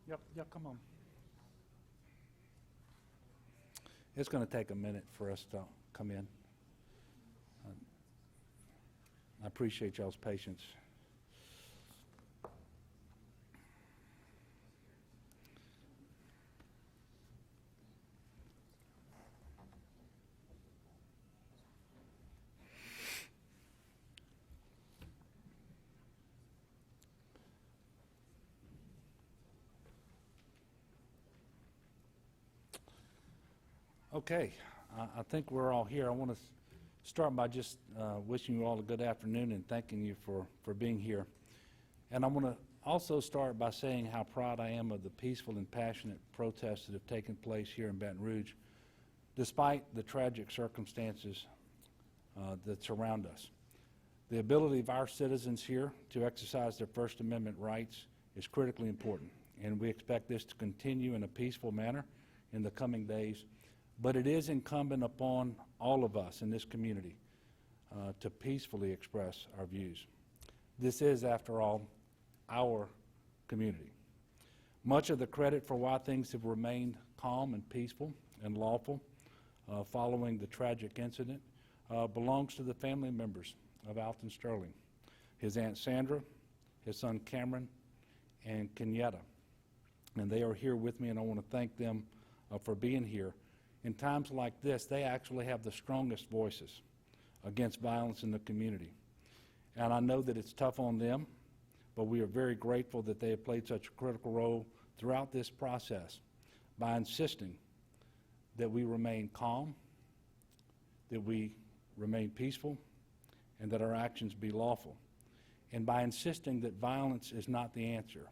Yep, come on. It's going to take a minute for us to come in. I appreciate y'all's patience. Okay, I think we're all here. I want to start by just wishing you all a good afternoon and thanking you for being here. And I want to also start by saying how proud I am of the peaceful and passionate protests that have taken place here in Baton Rouge, despite the tragic circumstances that surround us. The ability of our citizens here to exercise their First Amendment rights is critically important, and we expect this to continue in a peaceful manner in the coming days. But it is incumbent upon all of us in this community to peacefully express our views. This is, after all, our community. Much of the credit for why things have remained calm and peaceful and lawful following the tragic incident belongs to the family members of Alton Sterling, his Aunt Sandra, his son Cameron, and Kenyatta. And they are here with me, and I want to thank them for being here. In times like this, they actually have the strongest voices against violence in the community. And I know that it's tough on them, but we are very grateful that they have played such a critical role throughout this process by insisting that we remain calm, that we remain peaceful, and that our actions be lawful. And by insisting that violence is not the answer,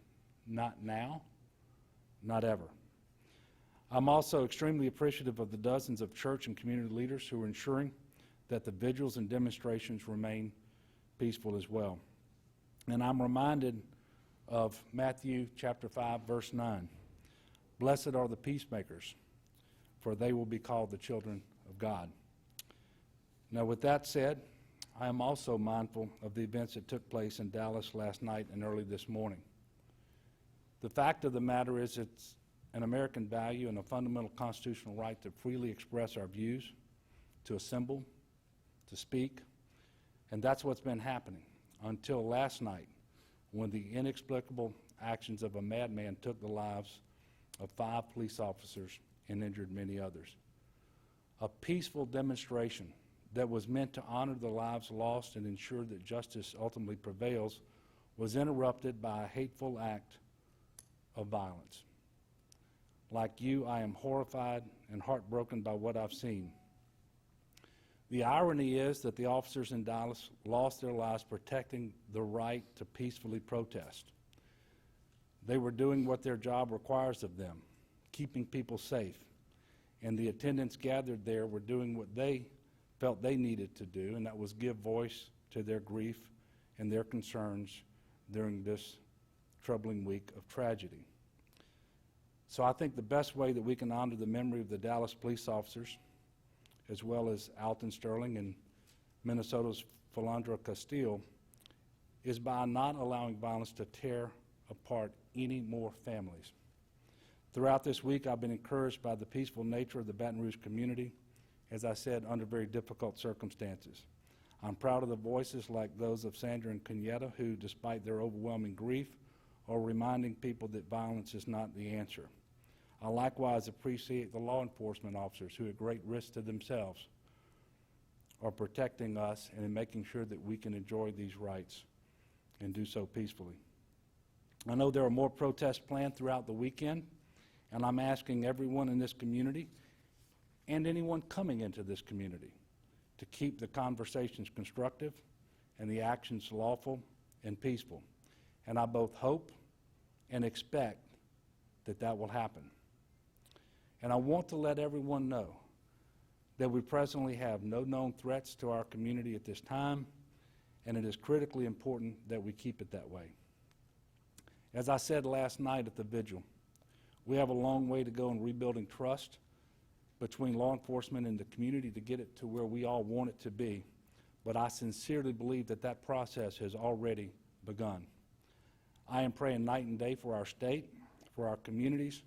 not now, not ever. I'm also extremely appreciative of the dozens of church and community leaders who are ensuring that the vigils and demonstrations remain peaceful as well. And I'm reminded of Matthew chapter 5, verse 9. Blessed are the peacemakers, for they will be called the children of God. Now, with that said, I am also mindful of the events that took place in Dallas last night and early this morning. The fact of the matter is it's an American value and a fundamental constitutional right to freely express our views, to assemble, to speak, and that's what's been happening until last night when the inexplicable actions of a madman took the lives of 5 police officers and injured many others. A peaceful demonstration that was meant to honor the lives lost and ensure that justice ultimately prevails was interrupted by a hateful act of violence. Like you, I am horrified and heartbroken by what I've seen. The irony is that the officers in Dallas lost their lives protecting the right to peacefully protest. They were doing what their job requires of them, keeping people safe, and the attendants gathered there were doing what they felt they needed to do, and that was give voice to their grief and their concerns during this troubling week of tragedy. So I think the best way that we can honor the memory of the Dallas police officers, as well as Alton Sterling and Minnesota's Philando Castile, is by not allowing violence to tear apart any more families. Throughout this week, I've been encouraged by the peaceful nature of the Baton Rouge community, as I said, under very difficult circumstances. I'm proud of the voices like those of Sandra and Kenyatta, who, despite their overwhelming grief, are reminding people that violence is not the answer. I likewise appreciate the law enforcement officers who, at great risk to themselves, are protecting us and making sure that we can enjoy these rights and do so peacefully. I know there are more protests planned throughout the weekend, and I'm asking everyone in this community and anyone coming into this community to keep the conversations constructive and the actions lawful and peaceful. And I both hope and expect that that will happen. And I want to let everyone know that we presently have no known threats to our community at this time, and it is critically important that we keep it that way. As I said last night at the vigil, we have a long way to go in rebuilding trust between law enforcement and the community to get it to where we all want it to be, but I sincerely believe that that process has already begun. I am praying night and day for our state, for our communities,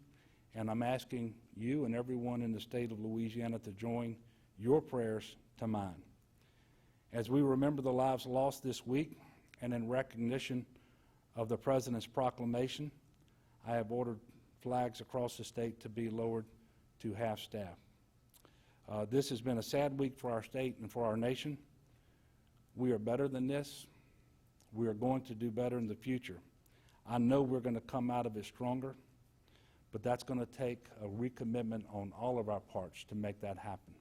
and I'm asking you and everyone in the state of Louisiana to join your prayers to mine. As we remember the lives lost this week, and in recognition of the President's proclamation, I have ordered flags across the state to be lowered to half-staff. This has been a sad week for our state and for our nation. We are better than this. We are going to do better in the future. I know we're going to come out of it stronger, but that's going to take a recommitment on all of our parts to make that happen.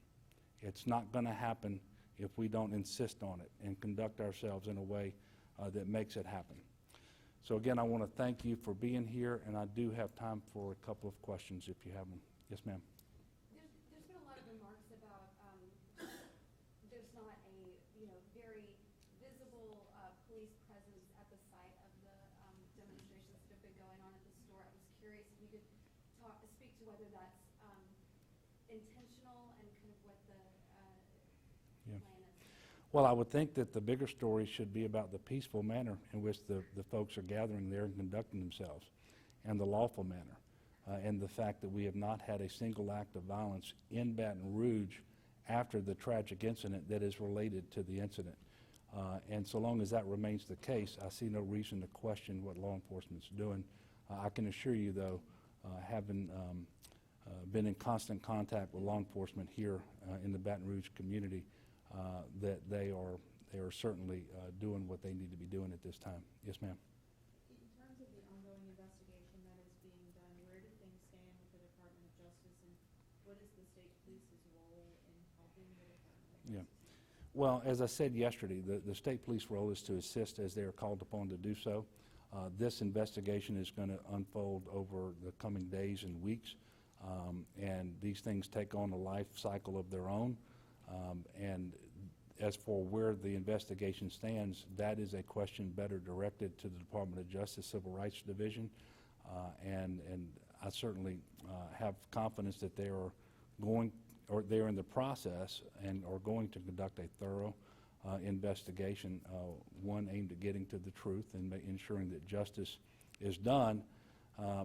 It's not going to happen if we don't insist on it and conduct ourselves in a way that makes it happen. So again, I want to thank you for being here, and I do have time for a couple of questions if you have them. Yes, ma'am. There's been a lot of remarks about there's not a very visible police presence at the site of the demonstrations that have been going on at the store. I was curious if you could speak to whether that's intentional and kind of what the plan is. Well, I would think that the bigger story should be about the peaceful manner in which the folks are gathering there and conducting themselves, and the lawful manner, and the fact that we have not had a single act of violence in Baton Rouge after the tragic incident that is related to the incident. And so long as that remains the case, I see no reason to question what law enforcement's doing. I can assure you, though, having been in constant contact with law enforcement here in the Baton Rouge community, that they are certainly doing what they need to be doing at this time. Yes, ma'am. In terms of the ongoing investigation that is being done, where do things stand with the Department of Justice, and what is the state police's role in helping the Department of Justice? Well, as I said yesterday, the state police role is to assist as they are called upon to do so. This investigation is going to unfold over the coming days and weeks, and these things take on a life cycle of their own. And as for where the investigation stands, that is a question better directed to the Department of Justice Civil Rights Division, and I certainly have confidence that they are going, or they're in the process and are going to conduct a thorough investigation, one aimed at getting to the truth and ensuring that justice is done.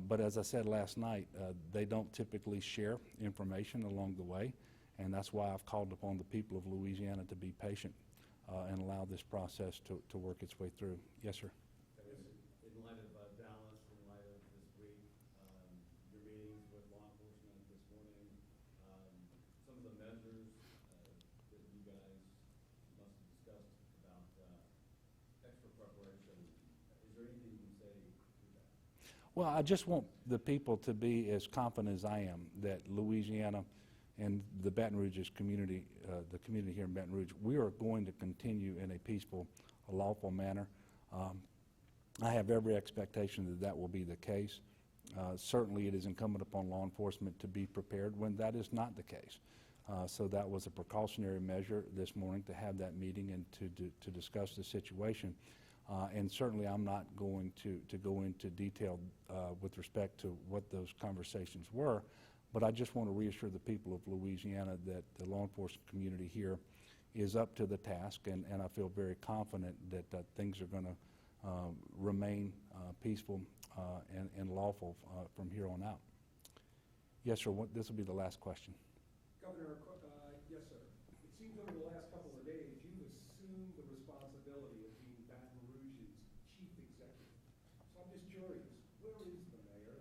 But as I said last night, they don't typically share information along the way, and that's why I've called upon the people of Louisiana to be patient and allow this process to work its way through. Yes, sir. In light of Dallas, in light of this week, your meetings with law enforcement this morning, some of the measures that you guys must have discussed about extra preparation, is there anything you can say to that? Well, I just want the people to be as confident as I am that Louisiana and the Baton Rouge's community, the community here in Baton Rouge, we are going to continue in a peaceful, lawful manner. I have every expectation that that will be the case. Certainly it is incumbent upon law enforcement to be prepared when that is not the case. So that was a precautionary measure this morning to have that meeting and to discuss the situation. And certainly I'm not going to go into detail with respect to what those conversations were, but I just want to reassure the people of Louisiana that the law enforcement community here is up to the task, and I feel very confident that things are going to remain peaceful and lawful from here on out. Yes, sir. This will be the last question. Governor, yes, sir. It seems over the last couple of days you've assumed the responsibility of being Baton Rouge's chief executive. So I'm just curious, where is the mayor?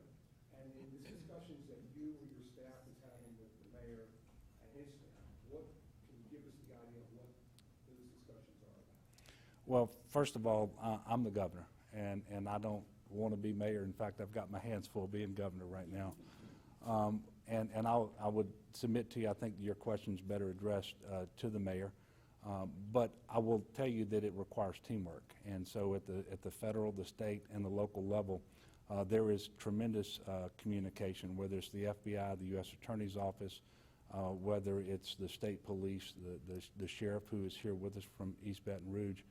And in the discussions that you or your staff is having with the mayor and his staff, what can you give us the idea of what those discussions are about? Well, first of all, I'm the governor, and I don't want to be mayor. In fact, I've got my hands full being governor right now. And I would submit to you, I think your question's better addressed to the mayor. But I will tell you that it requires teamwork. And so at the federal, the state, and the local level, there is tremendous communication, whether it's the FBI, the U.S. Attorney's Office, whether it's the state police, the sheriff who is here with us from East Baton Rouge,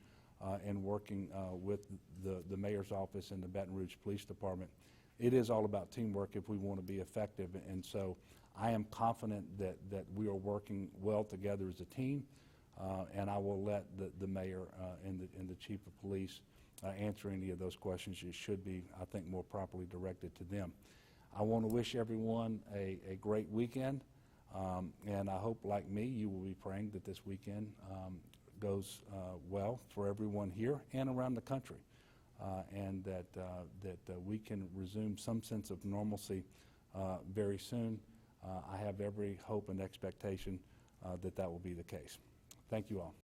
and working with the mayor's office and the Baton Rouge Police Department. It is all about teamwork if we want to be effective, and so I am confident that we are working well together as a team, and I will let the mayor and the chief of police answer any of those questions. It should be, I think, more properly directed to them. I want to wish everyone a great weekend, and I hope, like me, you will be praying that this weekend goes well for everyone here and around the country, and that we can resume some sense of normalcy very soon. I have every hope and expectation that that will be the case. Thank you all.